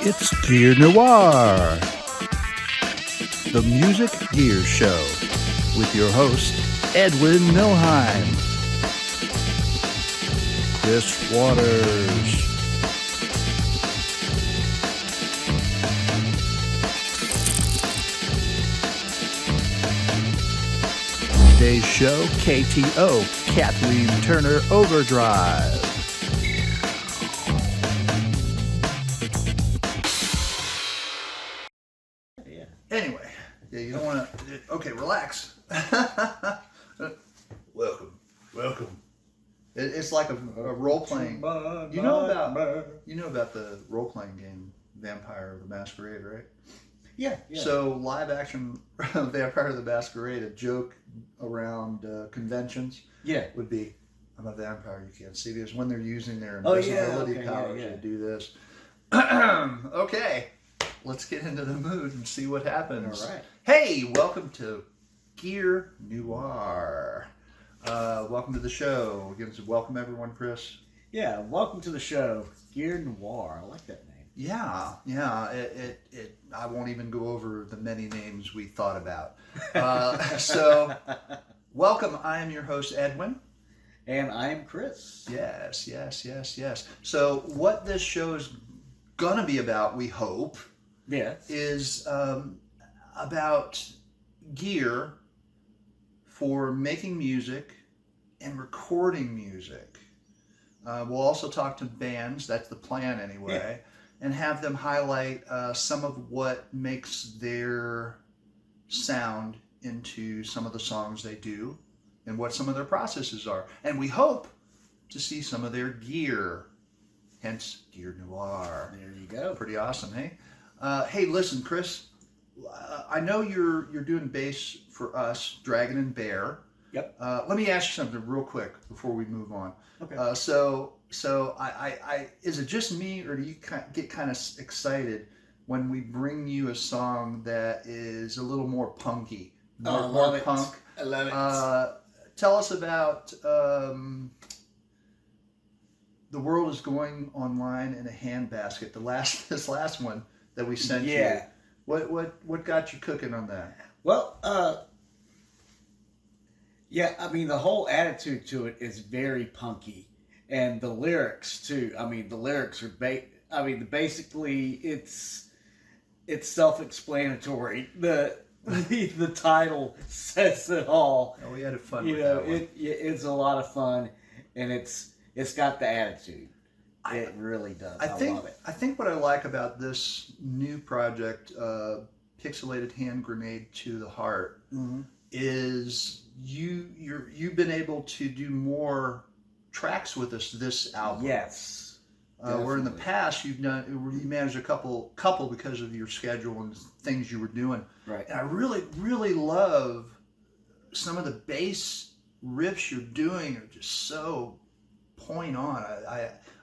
It's Gear Noir, the Music Gear Show, with your host, Edwin Milheim, Chris Waters, today's show, KTO, Kathleen Turner Overdrive. Anyway, yeah, you don't want to. Okay, relax. Welcome. It's like a role playing. You know about the role playing game Vampire the Masquerade, right? Yeah. So live action Vampire the Masquerade, a joke around conventions. Yeah. Would be, I'm a vampire. You can't see me. Because when they're using their invisibility powers to do this. Okay. Let's get into the mood and see what happens. All right. Hey, welcome to Gear Noir. Welcome to the show. Welcome everyone, Chris. Yeah, welcome to the show, Gear Noir. I like that name. Yeah. I won't even go over the many names we thought about. So, welcome. I am your host, Edwin. And I am Chris. Yes. So, what this show is gonna be about, we hope, is about gear for making music and recording music. We'll also talk to bands, that's the plan anyway, and have them highlight some of what makes their sound into some of the songs they do and what some of their processes are. And we hope to see some of their gear, hence Gear Noir. There you go. Pretty awesome, hey? Hey, listen, Chris. I know you're doing bass for us, Dragon and Bear. Yep. Let me ask you something real quick before we move on. Okay. So I is it just me, or do you get kind of excited when we bring you a song that is a little more punky, more punk? I love it. Tell us about The World Is Going Online in a Handbasket. This last one that we sent you. What got you cooking on that? Well, I mean, the whole attitude to it is very punky, and the lyrics too. I mean, the lyrics are basically it's self-explanatory. The title says it all. Oh, we had fun with that one. It's a lot of fun, and it's got the attitude. It really does. I love it. I think what I like about this new project, Pixelated Hand Grenade to the Heart, is you've been able to do more tracks with us this album. Yes. Where in the past you managed a couple because of your schedule and things you were doing. Right. And I really love some of the bass riffs you're doing are just so point on.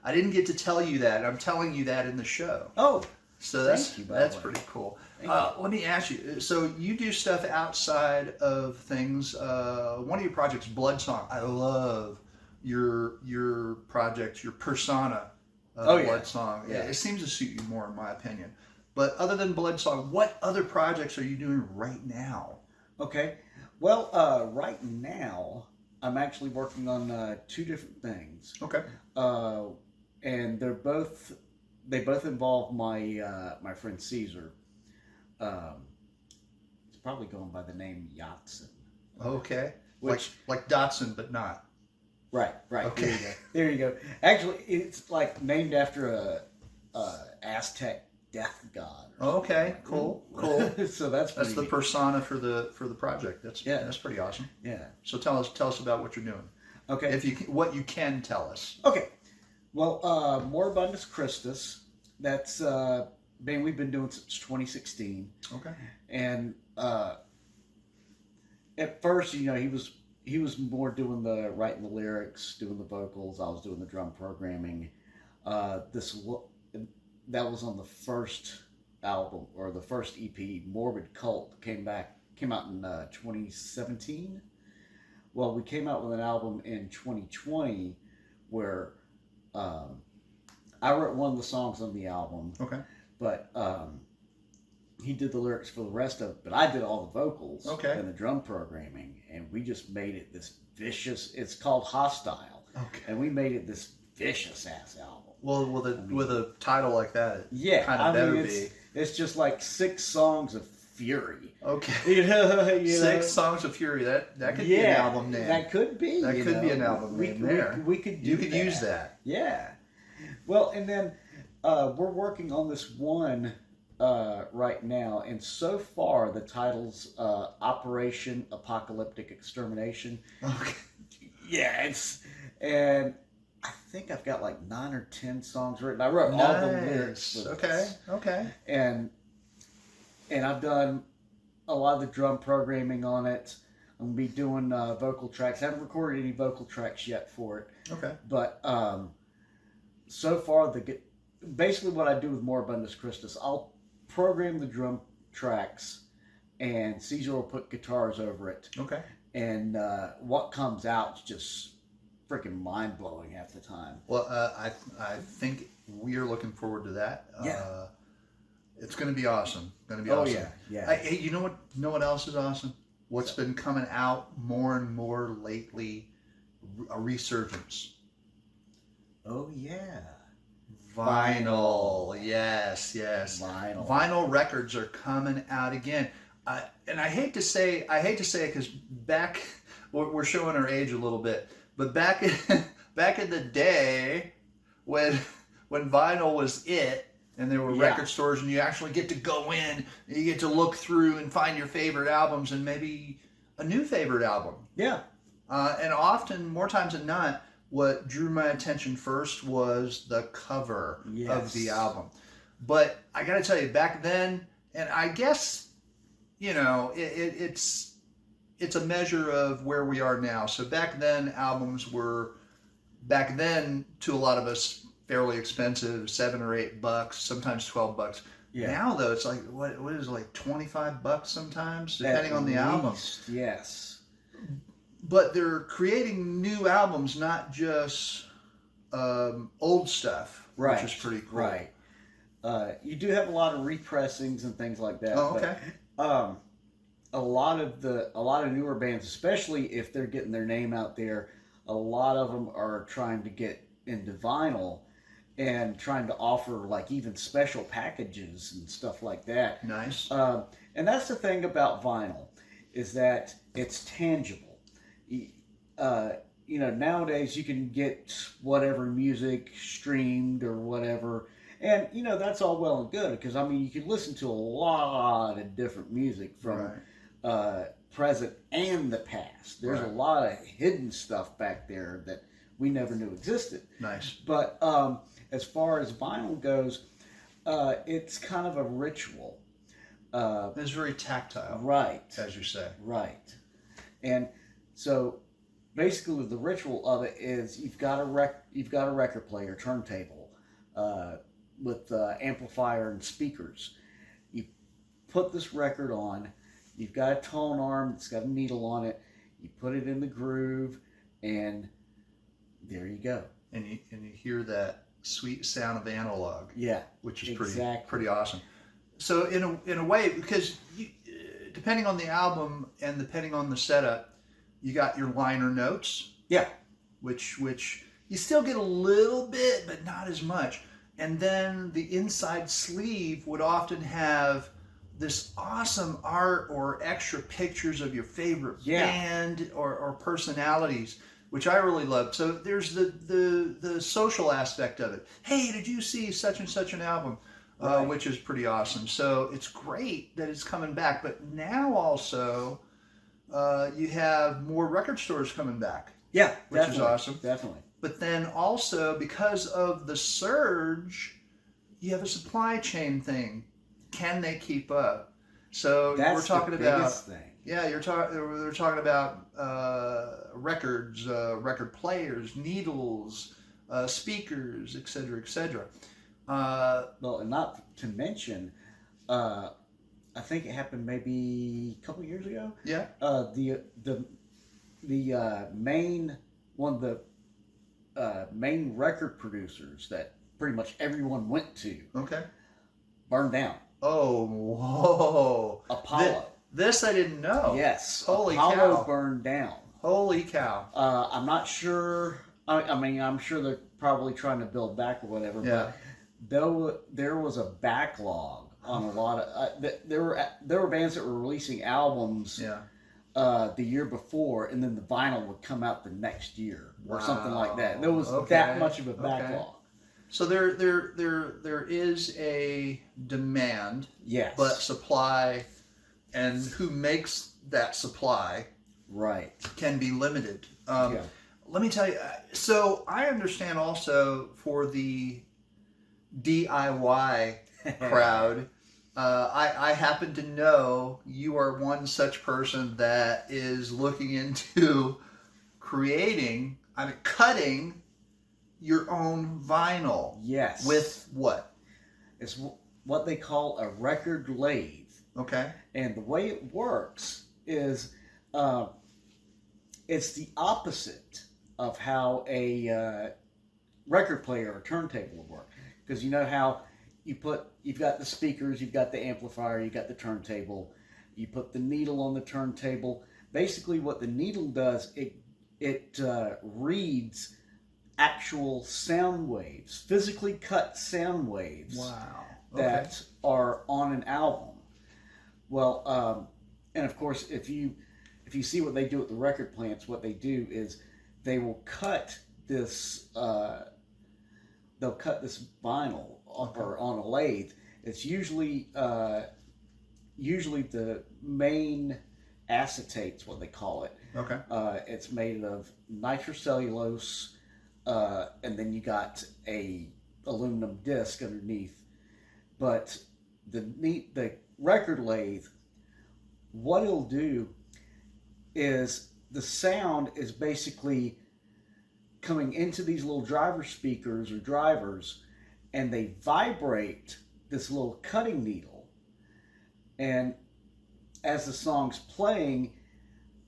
I didn't get to tell you that. I'm telling you that in the show. Oh, so that's pretty cool. Let me ask you. So you do stuff outside of things. One of your projects, Blood Song. I love your project, your persona. Blood Song. Yeah, it seems to suit you more, in my opinion. But other than Blood Song, what other projects are you doing right now? Okay. Well, right now I'm actually working on two different things. Okay. And they both involve my friend Caesar. It's probably going by the name Yatsen. Okay. Like Dotson, but not. Right. Okay. There you go. Actually, it's like named after a Aztec death god. Okay. Cool. So that's the persona for the project. That's pretty awesome. Yeah. So tell us about what you're doing. Okay. What you can tell us. Okay. Well, Moribundus Christus. That's band we've been doing since 2016. Okay. And at first, he was more doing the writing the lyrics, doing the vocals. I was doing the drum programming. That was on the first album, or the first EP. Morbid Cult came out in 2017. Well, we came out with an album in 2020 where I wrote one of the songs on the album. Okay. but he did the lyrics for the rest of it. But I did all the vocals Okay. and the drum programming, and we just made it this vicious. It's called Hostile, and we made it this vicious ass album. Well, with a title like that, it kind of better be. It's just like 6 songs of fury. Okay. You know, 6 songs of fury. That could be an album name. That could be. That could be an album name there. We could do You could use that. Yeah. Well, and then we're working on this one right now, and so far the title's Operation Apocalyptic Extermination. Okay. Yeah, and I think I've got like 9 or 10 songs written. I wrote all the lyrics for this. Okay. And I've done a lot of the drum programming on it. I'm gonna be doing vocal tracks. I haven't recorded any vocal tracks yet for it. Okay. But so far, basically what I do with Moribundus Christus, I'll program the drum tracks, and Caesar will put guitars over it. Okay. And what comes out is just freaking mind blowing half the time. Well, I think we are looking forward to that. Yeah. It's going to be awesome. Awesome. Yeah. Hey, you know what else is awesome? What's been coming out more and more lately? A resurgence. Oh yeah. Vinyl. Yes. Vinyl records are coming out again. And I hate to say it because back, we're showing our age a little bit, but back in the day when vinyl was it, and there were record stores, and you actually get to go in and you get to look through and find your favorite albums and maybe a new favorite album. Yeah. And often, more times than not, what drew my attention first was the cover of the album. But I got to tell you, back then, and I guess, it's a measure of where we are now. So back then, albums were, to a lot of us, fairly expensive, $7 or $8, sometimes $12. Yeah. Now though, it's like what is it, like $25 sometimes, depending on the album. Yes. But they're creating new albums, not just old stuff, which is pretty cool. Right. You do have a lot of repressings and things like that. Oh, okay. But, a lot of newer bands, especially if they're getting their name out there, a lot of them are trying to get into vinyl and trying to offer like even special packages and stuff like that. Nice. And that's the thing about vinyl, is that it's tangible. Nowadays you can get whatever music streamed or whatever, and that's all well and good, because you can listen to a lot of different music from present and the past. There's a lot of hidden stuff back there that we never knew existed. Nice. But as far as vinyl goes, it's kind of a ritual. It's very tactile. Right. As you say. Right. And so basically the ritual of it is you've got a record player, turntable, with amplifier and speakers. You put this record on, you've got a tone arm that's got a needle on it, you put it in the groove, and there you go. And you hear that sweet sound of analog. Yeah. Which is pretty awesome. So in a way, because depending on the album and depending on the setup, you got your liner notes. Yeah. Which you still get a little bit, but not as much. And then the inside sleeve would often have this awesome art or extra pictures of your favorite band or personalities, which I really love. So there's the social aspect of it. Hey, did you see such and such an album? Which is pretty awesome. So it's great that it's coming back. But now also you have more record stores coming back. Yeah, which is awesome. Definitely. But then also, because of the surge, you have a supply chain thing. Can they keep up? So we're talking about thing. Yeah, we're talking about records, record players, needles, speakers, etc., etc. Well, and not to mention, I think it happened maybe a couple years ago. Yeah. The main one of the main record producers that pretty much everyone went to. Okay. burned down. Oh, whoa. Apollo. This I didn't know. Yes. Holy Apollo cow. burned down. Holy cow. I'm not sure. I mean, I'm sure they're probably trying to build back or whatever. Yeah. But there was a backlog on a lot of. There were bands that were releasing albums. Yeah. The year before, and then the vinyl would come out the next year or something like that. There was Okay. that much of a backlog. Okay. So there is a demand, Yes, but supply, and who makes that supply, right, can be limited. Yeah. Let me tell you. So I understand also for the DIY crowd. I happen to know you are one such person that is looking into cutting your own vinyl. Yes. With what? It's what they call a record lathe. Okay. And the way it works is it's the opposite of how a record player or turntable would work. Because you know how you've got the speakers, you've got the amplifier, you've got the turntable, you put the needle on the turntable. Basically what the needle does, it reads actual sound waves, physically cut sound waves. Wow. Okay. That are on an album. Well, and of course, if you see what they do at the record plants, what they do is they will cut this. They'll cut this vinyl or on a lathe. It's usually the main acetate's what they call it. Okay. It's made of nitrocellulose, and then you got a aluminum disc underneath. But the record lathe, what it'll do is the sound is basically coming into these little driver speakers or drivers, and they vibrate this little cutting needle. And as the song's playing,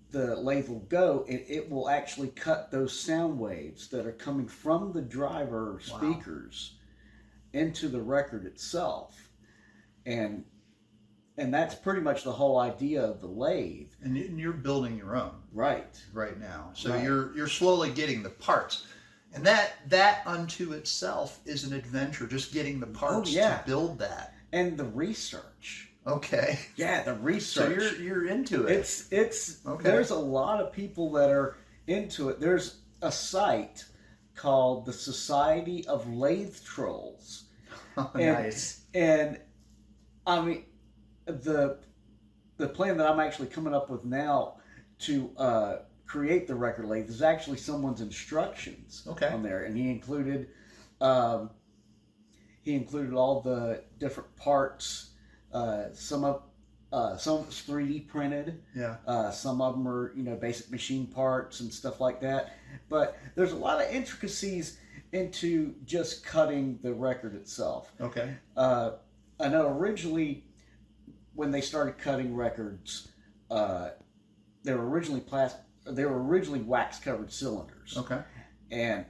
the lathe will go, and it will actually cut those sound waves that are coming from the driver speakers into the record itself. And that's pretty much the whole idea of the lathe. And you're building your own right now. So Right. you're slowly getting the parts. And that unto itself is an adventure, just getting the parts to build that. And the research. Okay. Yeah, the research. So you're into it. It's okay. There's a lot of people that are into it. There's a site called the Society of Lathe Trolls. Oh, nice. And I mean, the plan that I'm actually coming up with now to create the record lathe is actually someone's instructions on there, and he included all the different parts. Some of it's 3D printed. Yeah. Some of them are basic machine parts and stuff like that. But there's a lot of intricacies into just cutting the record itself. Okay. I know originally when they started cutting records, they were originally wax covered cylinders. Okay. And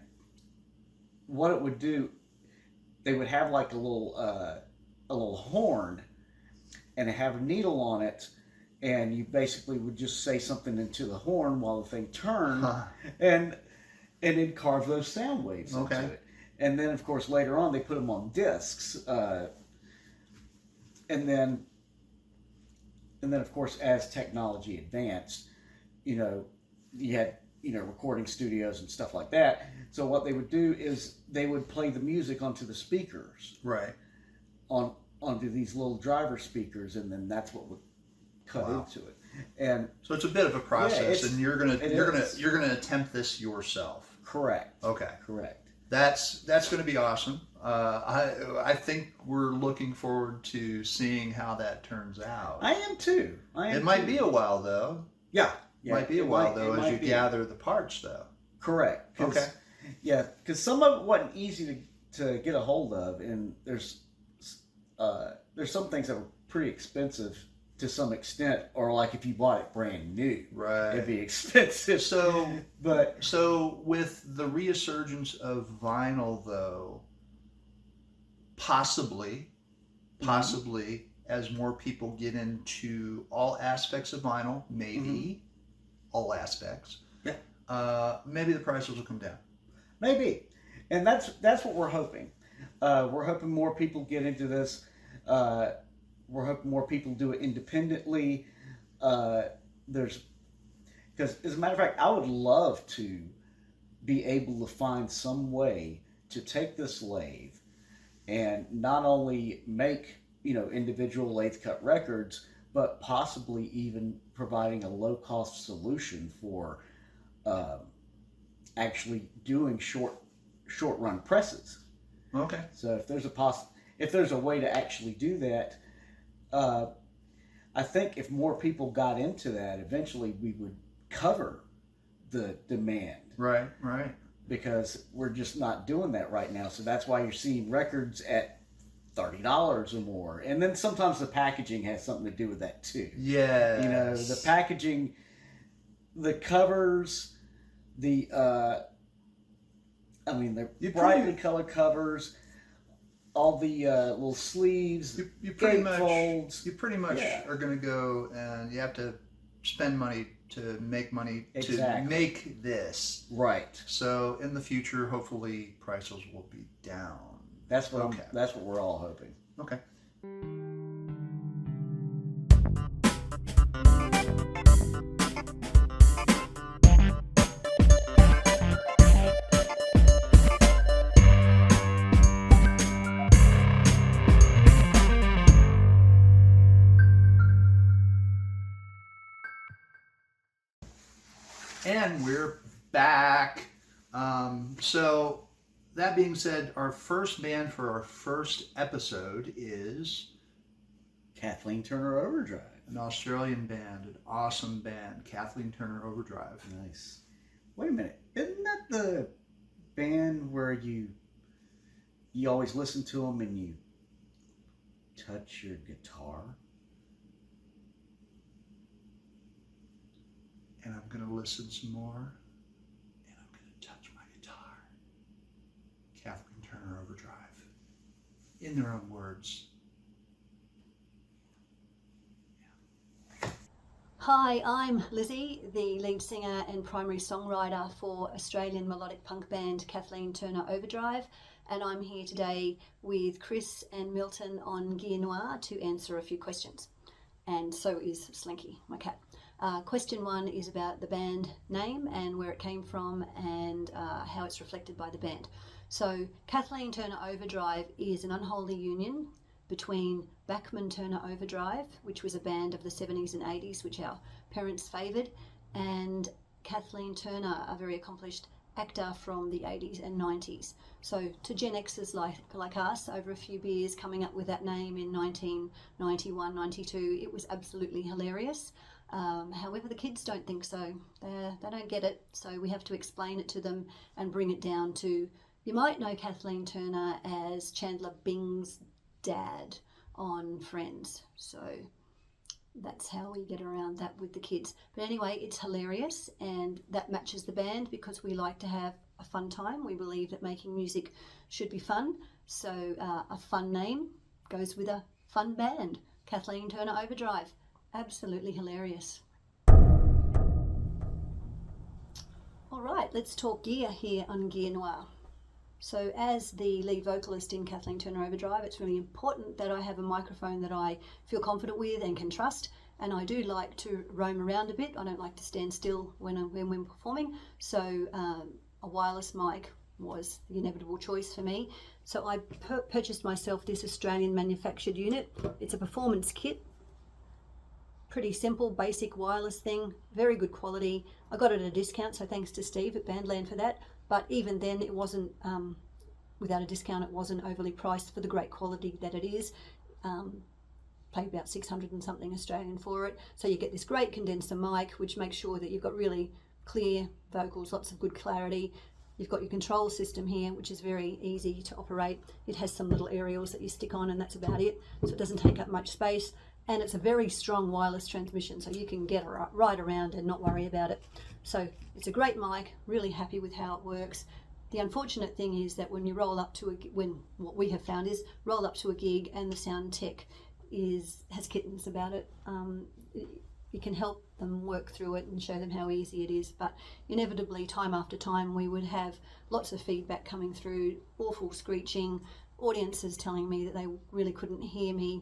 what it would do, they would have like a little horn, and have a needle on it, and you basically would just say something into the horn while the thing turned, and it'd carve those sound waves into it. And then, of course, later on, they put them on discs, and then, of course, as technology advanced, you had recording studios and stuff like that. So what they would do is they would play the music onto the speakers, right, onto these little driver speakers, and then that's what would cut into it. And so it's a bit of a process, and you're gonna attempt this yourself. Correct. Okay. Correct. That's going to be awesome. I think we're looking forward to seeing how that turns out. I am too. It might be a while though. Yeah. Might be a while though as you gather the parts though. Correct. Okay. Yeah, because some of it wasn't easy to get a hold of, and there's some things that were pretty expensive to some extent, or like if you bought it brand new, right, it'd be expensive. So with the resurgence of vinyl, though, possibly possibly as more people get into all aspects of vinyl, maybe all aspects. Yeah. Maybe the prices will come down. Maybe, and that's what we're hoping. We're hoping more people get into this. We're hoping more people do it independently. Because, as a matter of fact, I would love to be able to find some way to take this lathe and not only make individual lathe cut records, but possibly even providing a low cost solution for actually doing short run presses. Okay. So if there's a way to actually do that, I think if more people got into that, eventually we would cover the demand. Right. Because we're just not doing that right now. So that's why you're seeing records at $30 or more. And then sometimes the packaging has something to do with that too. Yeah. The packaging, the covers, the brightly colored covers, all the little sleeves, you pretty much folds. You pretty much are going to go, and you have to spend money to make money to make this. Right. So in the future, hopefully prices will be down. That's what we're all hoping. Okay. And we're back. So that being said, our first band for our first episode is Kathleen Turner Overdrive. An Australian band, an awesome band, Kathleen Turner Overdrive. Nice. Wait a minute. Isn't that the band where you always listen to them and you touch your guitar? And I'm going to listen some more, and I'm going to touch my guitar. Kathleen Turner Overdrive. In their own words. Yeah. Hi, I'm Lizzie, the lead singer and primary songwriter for Australian melodic punk band Kathleen Turner Overdrive, and I'm here today with Chris and Milton on Gear Noir to answer a few questions. And so is Slinky, my cat. Question 1 is about the band name and where it came from and how it's reflected by the band. So Kathleen Turner Overdrive is an unholy union between Bachman Turner Overdrive, which was a band of the 70s and 80s, which our parents favoured, and Kathleen Turner, a very accomplished actor from the 80s and 90s. So to Gen Xers like us, over a few beers, coming up with that name in 1991, 92, it was absolutely hilarious. However, the kids don't think so. They don't get it, so we have to explain it to them and bring it down to, you might know Kathleen Turner as Chandler Bing's dad on Friends. So that's how we get around that with the kids. But anyway, it's hilarious, and that matches the band because we like to have a fun time. We believe that making music should be fun, so a fun name goes with a fun band. Kathleen Turner Overdrive. Absolutely hilarious. All right, let's talk gear here on Gear Noir. So as the lead vocalist in Kathleen Turner Overdrive, it's really important that I have a microphone that I feel confident with and can trust. And I do like to roam around a bit. I don't like to stand still when we're performing. So a wireless mic was the inevitable choice for me. So I purchased myself this Australian manufactured unit. It's a performance kit. Pretty simple, basic wireless thing, very good quality. I got it at a discount, so thanks to Steve at Bandland for that. But even then, it wasn't, without a discount, it wasn't overly priced for the great quality that it is. Paid about 600 and something Australian for it. So you get this great condenser mic, which makes sure that you've got really clear vocals, lots of good clarity. You've got your control system here, which is very easy to operate. It has some little aerials that you stick on, and that's about it. So it doesn't take up much space. And it's a very strong wireless transmission, so you can get right around and not worry about it. So it's a great mic, really happy with how it works. The unfortunate thing is that when you roll up to what we have found is roll up to a gig and the sound tech has kittens about it. You can help them work through it and show them how easy it is, but inevitably time after time we would have lots of feedback coming through, awful screeching, audiences telling me that they really couldn't hear me.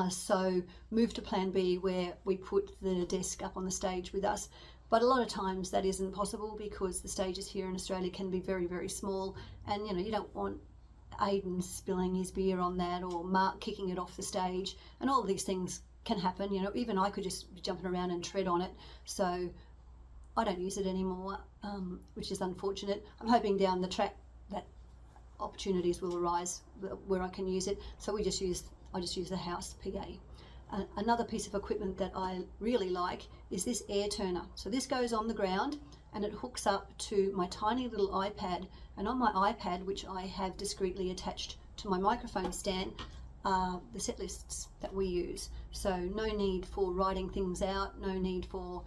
So move to plan B, where we put the desk up on the stage with us. But a lot of times that isn't possible because the stages here in Australia can be very, very small, and you don't want Aidan spilling his beer on that, or Mark kicking it off the stage, and all of these things can happen. Even I could just be jumping around and tread on it. So I don't use it anymore, which is unfortunate. I'm hoping down the track that opportunities will arise where I can use it. So I just use the house PA. Another piece of equipment that I really like is this air turner. So this goes on the ground and it hooks up to my tiny little iPad, and on my iPad, which I have discreetly attached to my microphone stand, the set lists that we use. So no need for writing things out, no need for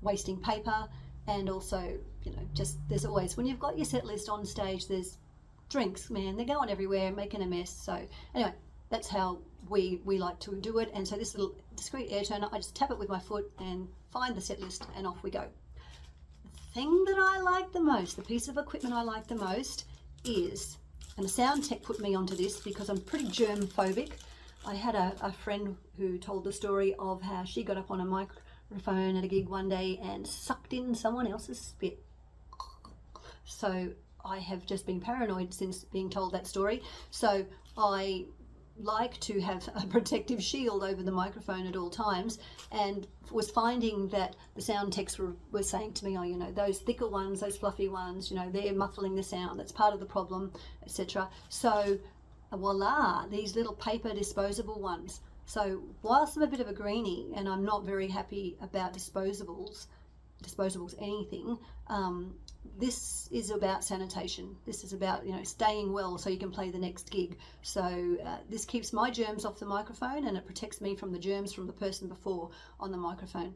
wasting paper, and also just there's always, when you've got your set list on stage, there's drinks, man, they're going everywhere making a mess. So anyway, that's how we like to do it. And so this little discreet air turner, I just tap it with my foot and find the set list and off we go. The thing that I like the most, the piece of equipment I like the most is, and the sound tech put me onto this because I'm pretty germ phobic. I had a friend who told the story of how she got up on a microphone at a gig one day and sucked in someone else's spit. So I have just been paranoid since being told that story. So I like to have a protective shield over the microphone at all times, and was finding that the sound techs were saying to me, those thicker ones, those fluffy ones, they're muffling the sound, that's part of the problem, etc. So voila, these little paper disposable ones. So whilst I'm a bit of a greenie and I'm not very happy about disposables anything, this is about sanitation. This is about staying well so you can play the next gig. So this keeps my germs off the microphone, and it protects me from the germs from the person before on the microphone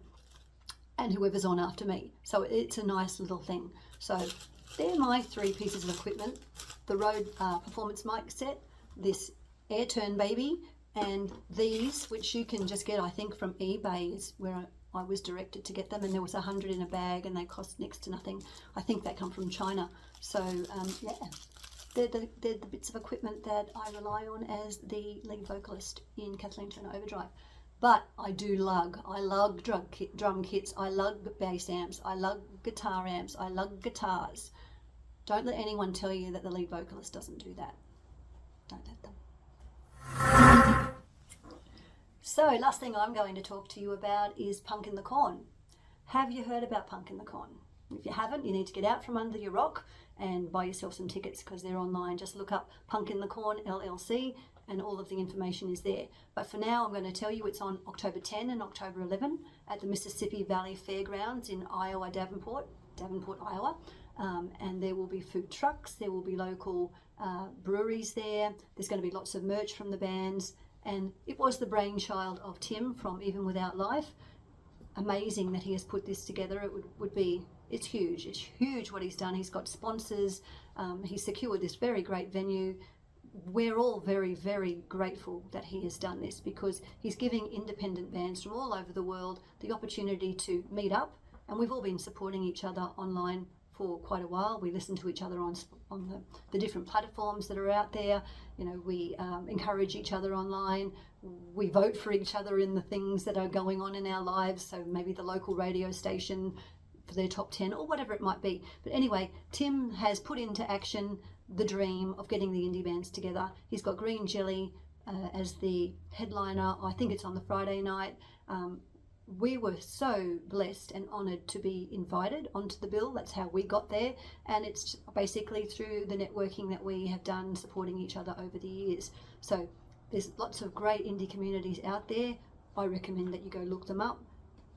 and whoever's on after me. So it's a nice little thing. So they're my three pieces of equipment: the Rode performance mic set, this air turn baby, and these, which you can just get, I think, from eBay is where I was directed to get them, and there was 100 in a bag and they cost next to nothing. I think they come from China. So yeah, they're the bits of equipment that I rely on as the lead vocalist in Kathleen Turner Overdrive. But I lug drum kits, I lug bass amps, I lug guitar amps, I lug guitars. Don't let anyone tell you that the lead vocalist doesn't do that. Don't let them. So last thing I'm going to talk to you about is Punk in the Corn. Have you heard about Punk in the Corn? If you haven't, you need to get out from under your rock and buy yourself some tickets, because they're online. Just look up Punk in the Corn LLC and all of the information is there. But for now, I'm going to tell you it's on October 10 and October 11 at the Mississippi Valley Fairgrounds in Iowa, Davenport, Iowa. And there will be food trucks, there will be local breweries there. There's going to be lots of merch from the bands. And it was the brainchild of Tim from Even Without Life. Amazing that he has put this together. It's huge. It's huge what he's done. He's got sponsors. He's secured this very great venue. We're all very, very grateful that he has done this, because he's giving independent bands from all over the world the opportunity to meet up. And we've all been supporting each other online for quite a while. We listen to each other on the different platforms that are out there. We encourage each other online. We vote for each other in the things that are going on in our lives. So maybe the local radio station for their top 10 or whatever it might be. But anyway, Tim has put into action the dream of getting the indie bands together. He's got Green Jelly as the headliner. I think it's on the Friday night. We were so blessed and honoured to be invited onto the bill. That's how we got there, and it's basically through the networking that we have done supporting each other over the years. So there's lots of great indie communities out there. I recommend that you go look them up.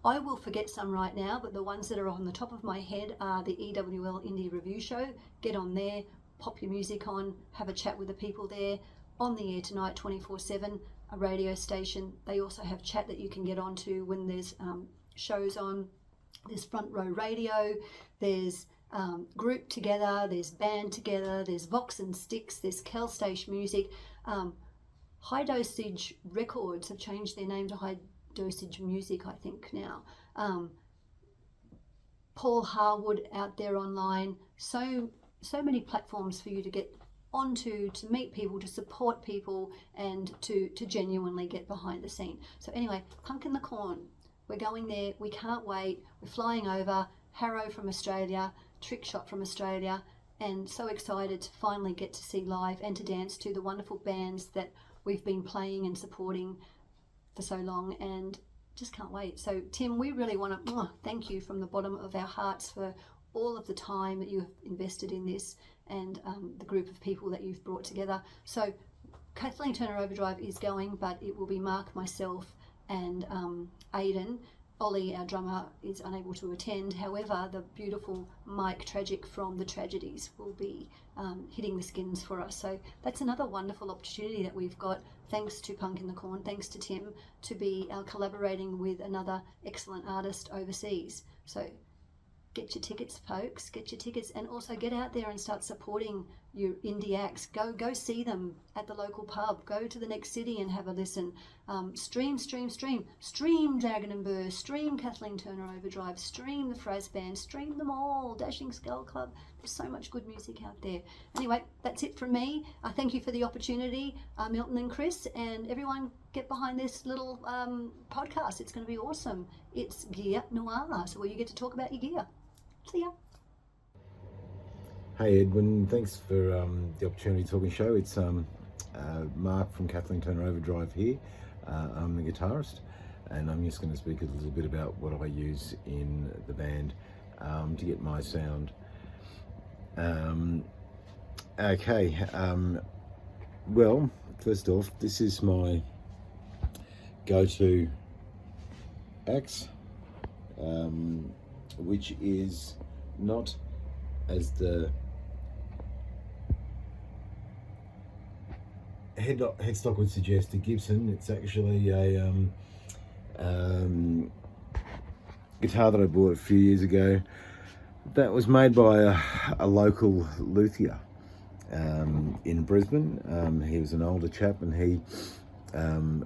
I will forget some right now, but the ones that are on the top of my head are the EWL Indie Review Show. Get on there, pop your music on, have a chat with the people there. On the air tonight 24/7, a radio station. They also have chat that you can get onto when there's shows on. There's Front Row Radio, there's group together, there's band together, there's Vox and Sticks, there's Kel Stage Music. High Dosage Records have changed their name to High Dosage Music, I think now. Paul Harwood out there online. So many platforms for you to get onto, to meet people, to support people, and to genuinely get behind the scene. So anyway, Punk in the Corn, we're going there. We can't wait. We're flying over. Harrow from Australia, Trick Shot from Australia, and so excited to finally get to see live and to dance to the wonderful bands that we've been playing and supporting for so long, and just can't wait. So Tim, we really want to thank you from the bottom of our hearts for all of the time that you have invested in this, and the group of people that you've brought together. So Kathleen Turner Overdrive is going, but it will be Mark, myself, and Aidan. Ollie, our drummer, is unable to attend. However, the beautiful Mike Tragic from The Tragedies will be hitting the skins for us. So that's another wonderful opportunity that we've got, thanks to Punk in the Corn, thanks to Tim, to be collaborating with another excellent artist overseas. So get your tickets, folks, get your tickets, and also get out there and start supporting your indie acts. Go see them at the local pub. Go to the next city and have a listen. Stream Dragon and Burr, stream Kathleen Turner Overdrive, stream the Fraz Band, stream them all, Dashing Skull Club. There's so much good music out there. Anyway, that's it from me. I thank you for the opportunity, Milton and Chris, and everyone get behind this little podcast. It's going to be awesome. It's Gear Noir, so where you get to talk about your gear. See ya. Hey Edwin, thanks for the opportunity to talk and show. It's Mark from Kathleen Turner Overdrive here. I'm the guitarist, and I'm just going to speak a little bit about what I use in the band to get my sound. Well, first off, this is my go-to axe, which is not as the headstock would suggest, a Gibson. It's actually a guitar that I bought a few years ago that was made by a local luthier in Brisbane. He was an older chap, and he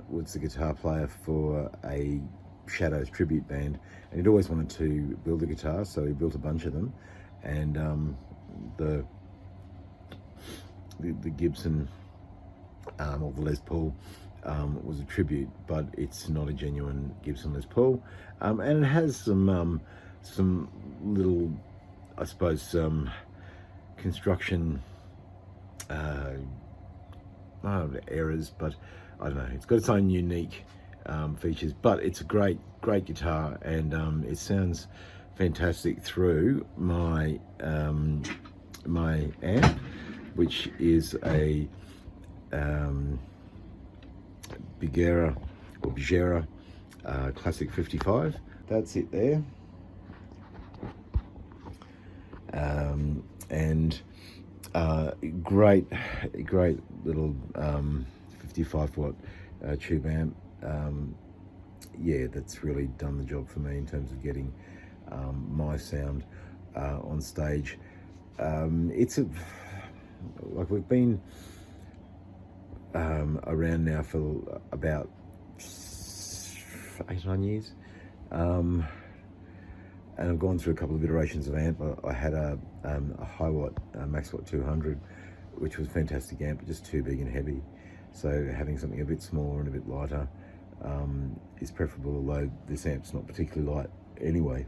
was the guitar player for a Shadows tribute band, and he'd always wanted to build a guitar, so he built a bunch of them. And the Gibson or the Les Paul was a tribute, but it's not a genuine Gibson Les Paul, and it has some little, I suppose, construction errors, but I don't know, it's got its own unique features, but it's a great guitar, and it sounds fantastic through my my amp, which is a Bigera Classic 55. That's it there. And great little 55 watt tube amp. Yeah, that's really done the job for me in terms of getting my sound on stage. It's like we've been around now for about 8-9 years, and I've gone through a couple of iterations of amp. I had a high watt Max Watt 200, which was a fantastic amp, but just too big and heavy. So having something a bit smaller and a bit lighter is preferable, although this amp's not particularly light anyway.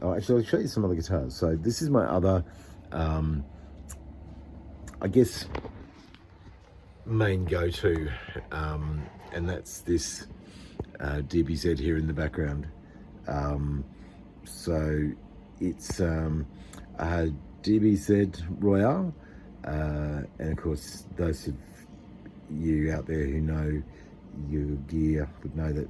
Oh, actually, I'll show you some other guitars. So this is my other, I guess, main go-to, and that's this DBZ here in the background. So it's a DBZ Royale, and of course those of you out there who know your gear would know that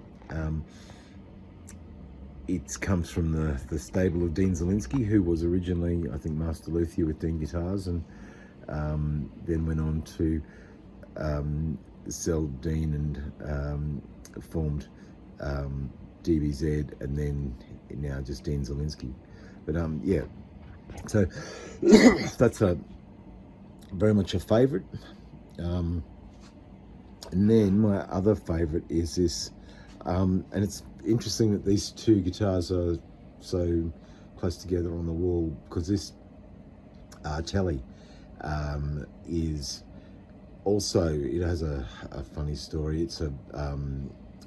it comes from the stable of Dean Zielinski, who was originally, I think, master luthier with Dean Guitars, and then went on to sell Dean and formed DBZ, and then now just Dean Zielinski. But yeah, So that's a very much a favourite. And then my other favourite is this, and it's interesting that these two guitars are so close together on the wall, because this Telly is also, it has a funny story. It's a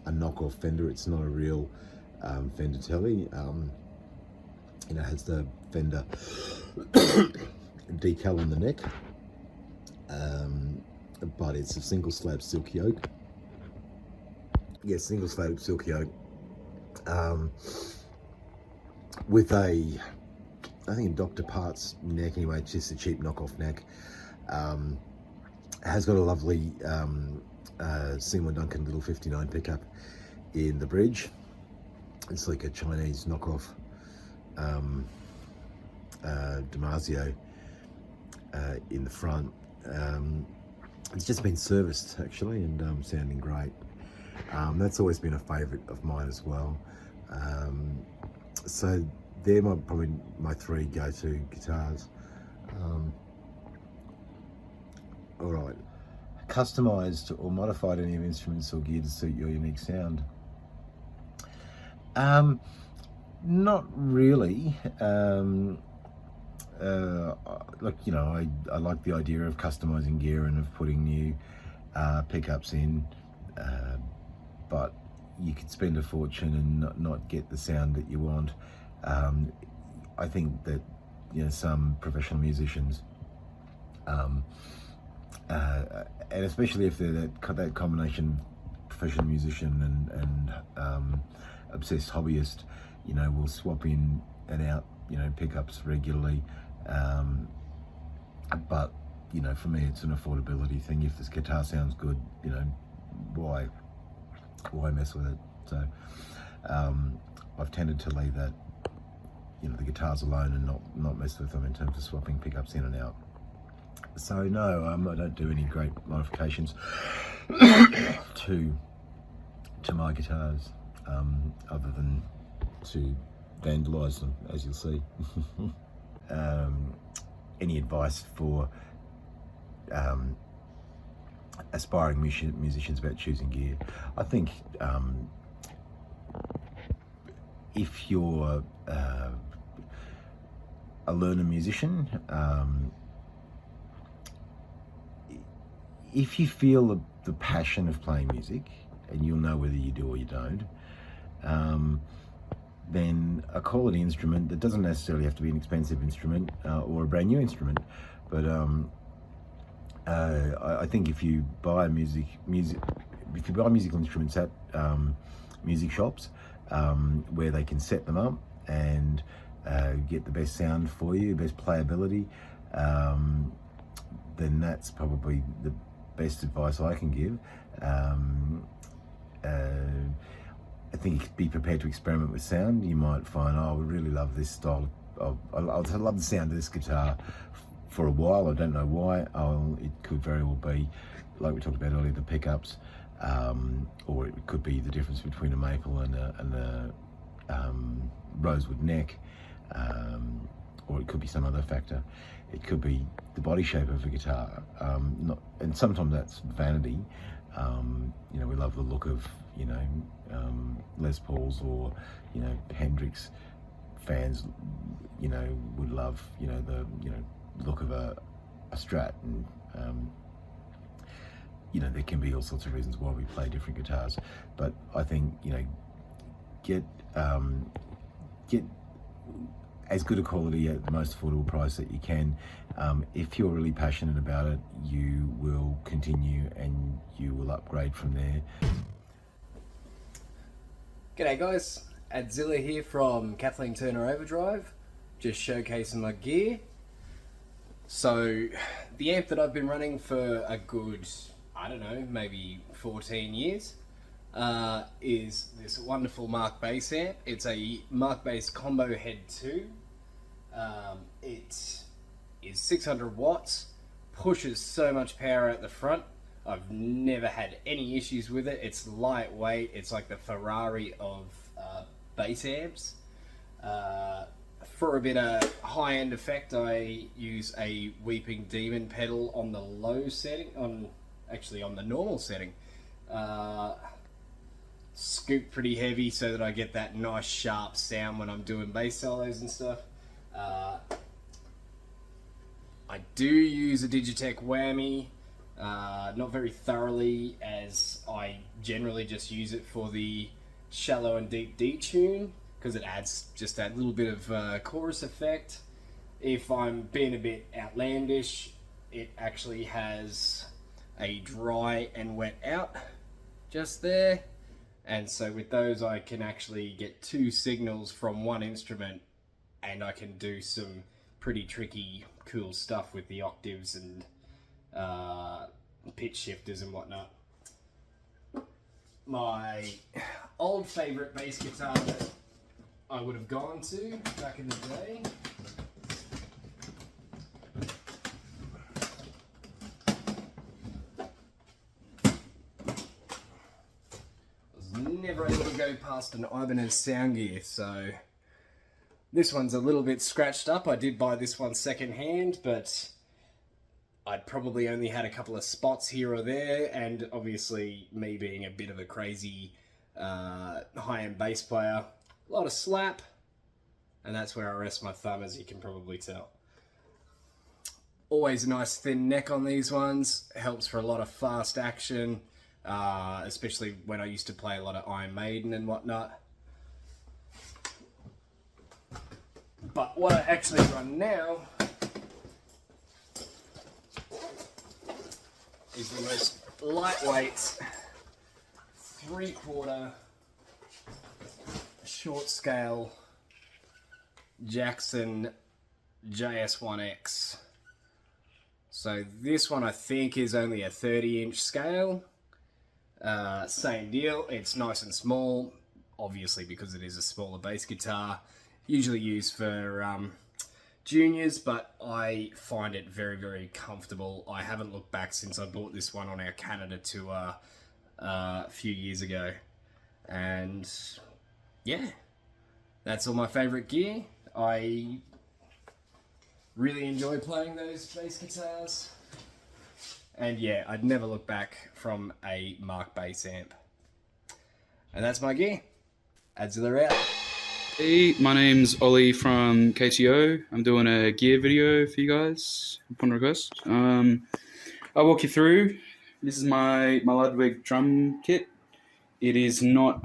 knockoff Fender. It's not a real Fender Telly. It has the Fender decal on the neck, but it's a single slab silky oak. Yeah, single slab silky oak, with a, I think, a Dr. Parts neck. Anyway, it's just a cheap knockoff neck. Has got a lovely Seymour Duncan little 59 pickup in the bridge. It's like a Chinese knockoff Damasio in the front. It's just been serviced actually, and sounding great. That's always been a favourite of mine as well. So they're probably my three go-to guitars. All right. Customised or modified any of instruments or gear to suit your unique sound? Not really. Look, you know, I like the idea of customising gear and of putting new pickups in, but you could spend a fortune and not get the sound that you want. I think that, you know, some professional musicians, and especially if they're that combination professional musician and obsessed hobbyist, you know, will swap in and out, you know, pickups regularly. But, you know, for me, it's an affordability thing. If this guitar sounds good, you know, why mess with it? So I've tended to leave that, you know, the guitars alone and not mess with them in terms of swapping pickups in and out. So no, I don't do any great modifications to my guitars, other than to vandalise them, as you'll see. Any advice for aspiring musicians about choosing gear? I think if you're a learner musician, if you feel the passion of playing music, and you'll know whether you do or you don't, then a quality instrument that doesn't necessarily have to be an expensive instrument or a brand new instrument, but I think if you buy if you buy musical instruments at music shops where they can set them up and get the best sound for you, best playability, then that's probably the best advice I can give. I think be prepared to experiment with sound. You might find, oh, I would really love this style. I love the sound of this guitar for a while. I don't know why. It could very well be, like we talked about earlier, the pickups, or it could be the difference between a maple and a rosewood neck, or it could be some other factor. It could be the body shape of a guitar, and sometimes that's vanity. You know, we love the look of, you know, Les Pauls, or, you know, Hendrix fans, you know, would love, you know, the, you know, look of a Strat, and you know, there can be all sorts of reasons why we play different guitars, but I think, you know, get as good a quality at the most affordable price that you can. If you're really passionate about it, you will continue and you will upgrade from there. G'day guys, Adzilla here from Kathleen Turner Overdrive, just showcasing my gear. So the amp that I've been running for a good, I don't know, maybe 14 years is this wonderful Mark Bass amp. It's a Mark Bass Combo Head 2. It is 600 watts, pushes so much power out the front. I've never had any issues with it. It's lightweight. It's like the Ferrari of bass amps. for a bit of high-end effect, I use a Weeping Demon pedal on the low setting, on the normal setting. Scoop pretty heavy so that I get that nice sharp sound when I'm doing bass solos and stuff. I do use a Digitech Whammy, not very thoroughly, as I generally just use it for the shallow and deep detune, because it adds just that little bit of chorus effect. If I'm being a bit outlandish, it actually has a dry and wet out just there. And so with those I can actually get two signals from one instrument, and I can do some pretty tricky, cool stuff with the octaves and pitch shifters and whatnot. My old favourite bass guitar that I would have gone to back in the day never able to go past an Ibanez sound gear, so this one's a little bit scratched up. I did buy this one second hand, but I'd probably only had a couple of spots here or there, and obviously me being a bit of a crazy high-end bass player, a lot of slap, and that's where I rest my thumb, as you can probably tell. Always a nice thin neck on these ones, helps for a lot of fast action. Especially when I used to play a lot of Iron Maiden and whatnot. But what I actually run now is the most lightweight 3/4 short scale Jackson JS1X. So this one I think is only a 30-inch scale. Same deal, it's nice and small, obviously because it is a smaller bass guitar, usually used for juniors, but I find it very, very comfortable. I haven't looked back since I bought this one on our Canada tour a few years ago, and yeah, that's all my favourite gear. I really enjoy playing those bass guitars. And yeah, I'd never look back from a Mark bass amp. And that's my gear. Adzilla out. Hey, my name's Ollie from KTO. I'm doing a gear video for you guys upon request. I'll walk you through. This is my Ludwig drum kit. It is not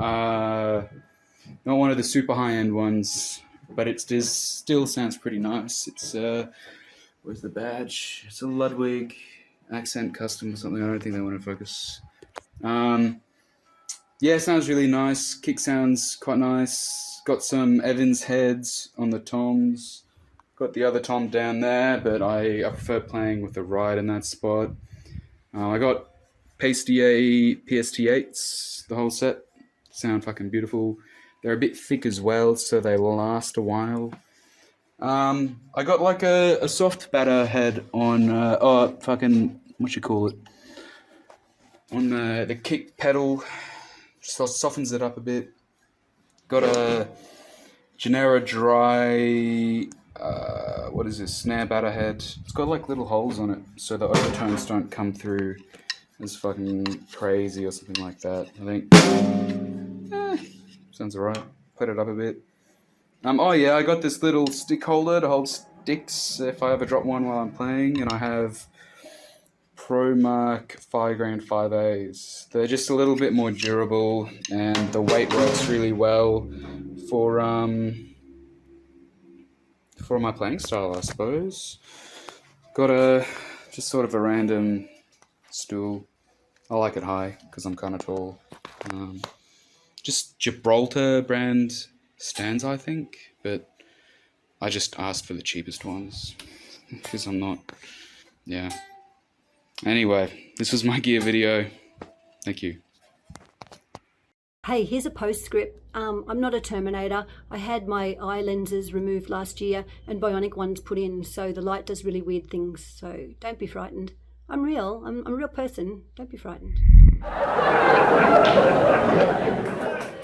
one of the super high-end ones, but it still sounds pretty nice. It's where's the badge? It's a Ludwig Accent Custom or something. I don't think they want to focus. Yeah, it sounds really nice. Kick sounds quite nice. Got some Evans heads on the toms. Got the other tom down there, but I prefer playing with the ride in that spot. I got Pasty PST8s, the whole set. Sound fucking beautiful. They're a bit thick as well, so they will last a while. I got like a soft batter head on, what you call it? On the kick pedal, just softens it up a bit. Got a Genera Dry, snare batter head. It's got like little holes on it, so the overtones don't come through as fucking crazy or something like that. I think, sounds alright. Played it up a bit. I got this little stick holder to hold sticks if I ever drop one while I'm playing, and I have ProMark 5 5As. They're just a little bit more durable, and the weight works really well for my playing style, I suppose. Got just sort of a random stool. I like it high because I'm kind of tall. Just Gibraltar brand stands, I think, but I just asked for the cheapest ones because I'm not. Yeah. Anyway, this was my gear video. Thank you. Hey, here's a postscript. I'm not a Terminator. I had my eye lenses removed last year and bionic ones put in, so the light does really weird things, so don't be frightened. I'm real. I'm a real person. Don't be frightened.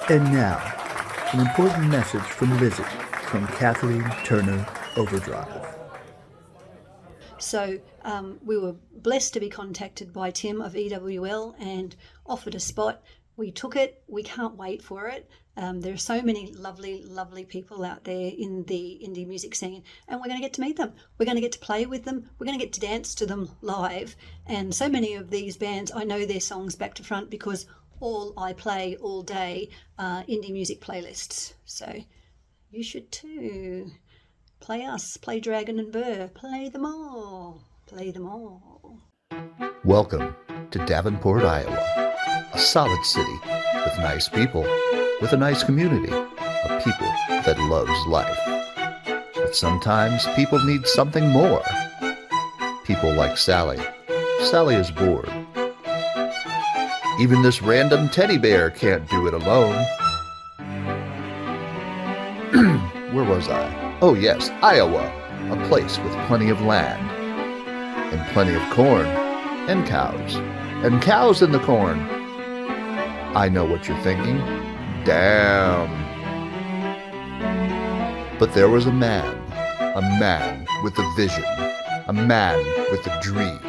And now, an important message from Lizzie. from Kathleen Turner Overdrive. So we were blessed to be contacted by Tim of EWL and offered a spot. We took it. We can't wait for it. There are so many lovely, lovely people out there in the indie music scene, and we're going to get to meet them. We're going to get to play with them. We're going to get to dance to them live. And so many of these bands, I know their songs back to front because all I play all day are indie music playlists. So you should too. Play us, play Dragon and Burr, play them all, play them all. Welcome to Davenport, Iowa, a solid city with nice people, with a nice community of people that loves life. But sometimes people need something more. People like Sally. Sally is bored. Even this random teddy bear can't do it alone. Where was I? Oh yes, Iowa, a place with plenty of land, and plenty of corn, and cows in the corn. I know what you're thinking. Damn. But there was a man with a vision, a man with a dream,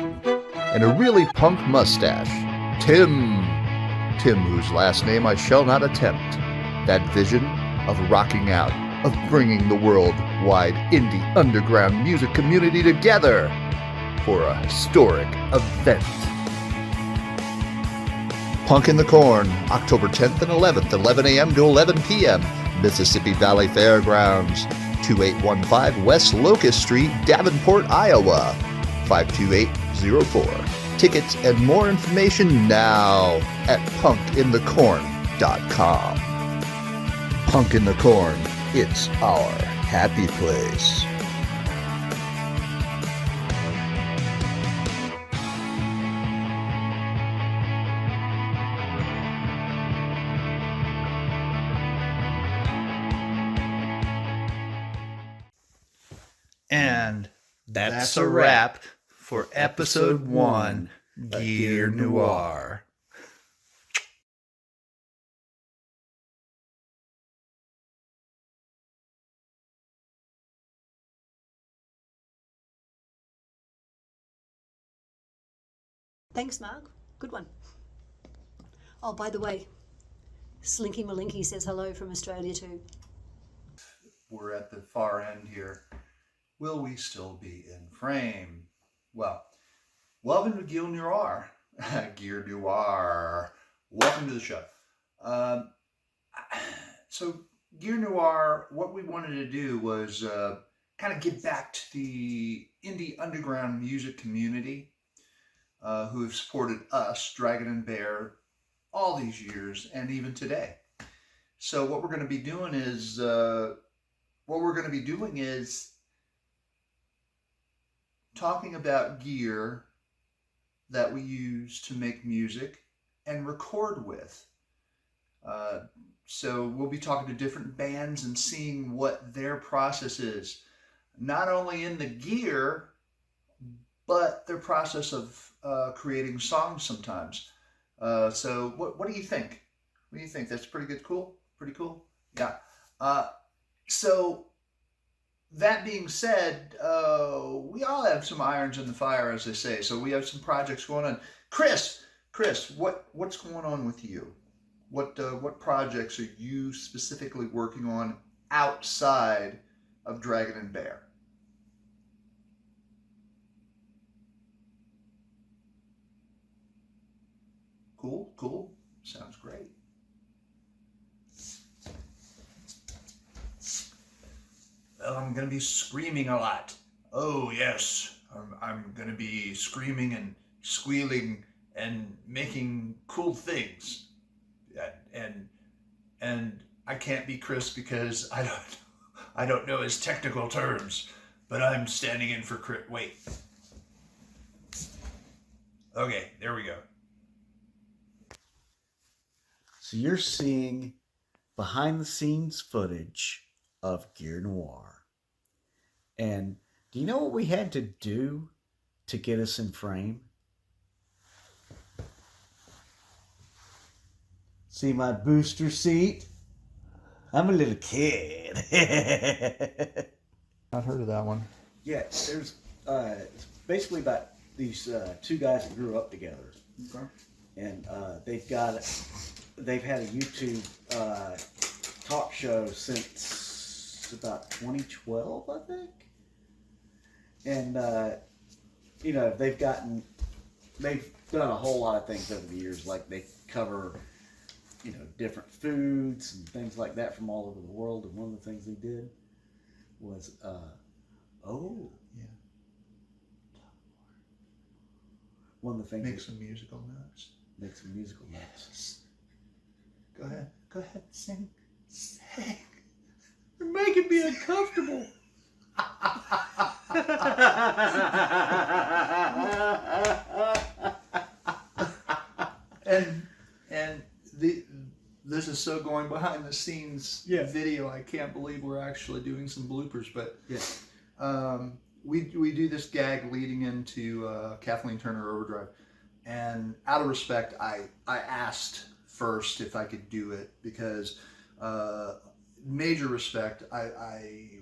and a really punk mustache. Tim, whose last name I shall not attempt. That vision of rocking out, of bringing the worldwide indie underground music community together for a historic event. Punk in the Corn, October 10th and 11th, 11 a.m. to 11 p.m., Mississippi Valley Fairgrounds, 2815 West Locust Street, Davenport, Iowa, 52804. Tickets and more information now at punkinthecorn.com. Punk in the Corn, it's our happy place. And that's a wrap for episode 1, Gear Noir. Thanks, Mark. Good one. Oh, by the way, Slinky Malinky says hello from Australia too. We're at the far end here. Will we still be in frame? Well, welcome to Gear Noir. Gear Noir. Welcome to the show. So, Gear Noir, what we wanted to do was kind of get back to the indie underground music community who have supported us, Dragon and Bear, all these years and even today. So what we're going to be doing is talking about gear that we use to make music and record with. So we'll be talking to different bands and seeing what their process is, not only in the gear, but their process of creating songs sometimes. So what do you think? What do you think? That's pretty good. Cool? Pretty cool? Yeah. So that being said, we all have some irons in the fire, as they say. So we have some projects going on. Chris, what's going on with you? What projects are you specifically working on outside of Dragon and Bear? Cool. Sounds great. Well, I'm going to be screaming a lot. Oh, yes. I'm going to be screaming and squealing and making cool things. And I can't be Chris because I don't know his technical terms, but I'm standing in for Chris. Wait. Okay, there we go. So you're seeing behind the scenes footage of Gear Noir. And do you know what we had to do to get us in frame? See my booster seat? I'm a little kid. Not heard of that one. Yeah, there's it's basically about these two guys that grew up together, Okay. and they've had a YouTube talk show since about 2012, I think. And they've done a whole lot of things over the years. Like they cover different foods and things like that from all over the world. And one of the things they did was one of the things Make some musical notes. Make some musical notes. Go ahead. Go ahead. Sing. Sing. You're making me uncomfortable. and this is so going behind the scenes video. I can't believe we're actually doing some bloopers, but we do this gag leading into Kathleen Turner Overdrive, and out of respect, I asked first if I could do it because major respect.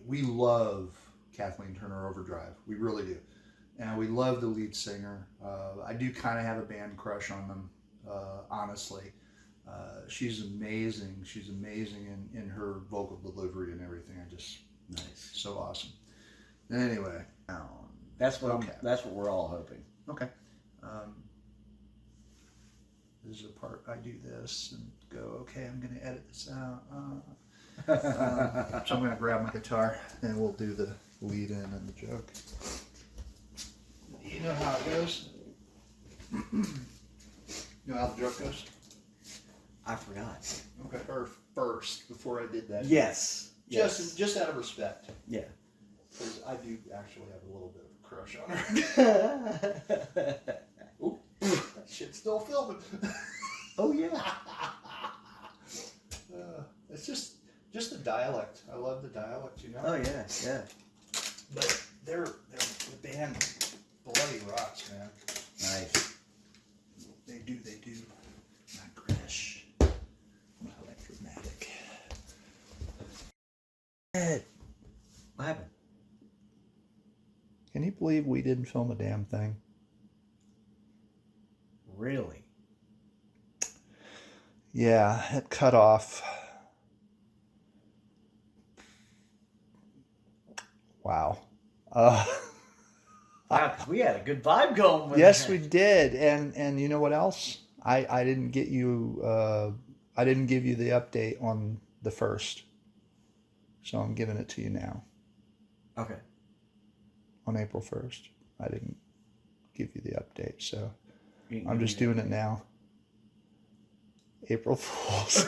We love Kathleen Turner Overdrive. We really do. And we love the lead singer. I do kind of have a band crush on them, honestly. She's amazing. She's amazing in her vocal delivery and everything. Nice. So awesome. Anyway. That's what we're all hoping. Okay. This is the part I do this and go, okay, I'm going to edit this out. So I'm going to grab my guitar and we'll do the lead in and the joke. You know how it goes? You know how the joke goes? I forgot. Okay. Or first, before I did that. Yes. Just out of respect. Yeah. Because I do actually have a little bit of a crush on her. Oop, that shit's still filming. Oh yeah. It's just the dialect. I love the dialect, Oh yeah, yeah. But the band bloody rocks, man. Nice. They do. Not British. Not like dramatic. What happened? Can you believe we didn't film a damn thing? Really? Yeah, it cut off. Wow. Wow, 'cause we had a good vibe going with Yes, that. we did, and you know what else? I didn't get you. I didn't give you the update on the first, so I'm giving it to you now. Okay. On April 1st, I didn't give you the update, so You I'm just doing it now. April Fools.